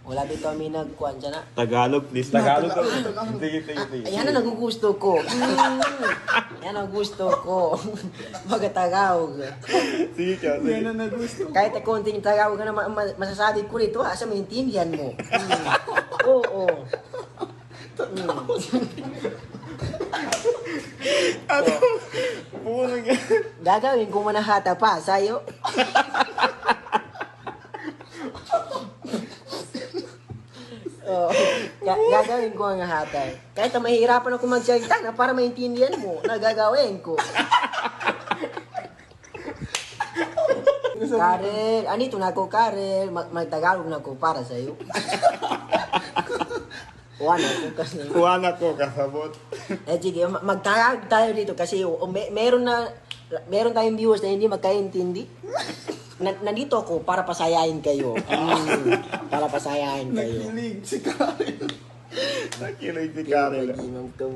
Wala dito kami nagkuhan siya na. Tagalog, please. Tagalog. Sige. Ayan ang nagugusto ko. Yan ang gusto ko. Magatagaw. Sige ka, sige. Yan ang nagusto. Kahit konting tagaw ka na masasabi ko rito, asa maintindihan mo. Oo. Puno nga. Gagawin ko manahata pa sa'yo. Gagawin ko ang hatay. Kahit na mahihirapan ako magsalita na para maintindihan mo, nagagawin ko. Karel, anito na ako, Karel. Magtagalog na ako para sa'yo. Kuha na ako kasi. Kuha na ko, kasabot. Sige, magtagalog tayo dito kasi meron tayong viewers na hindi magkaintindi. Nandito ako para pasayahin kayo. Para pasayahin kayo. Nakilig si Karen. Nakilig si Karen. Imam to.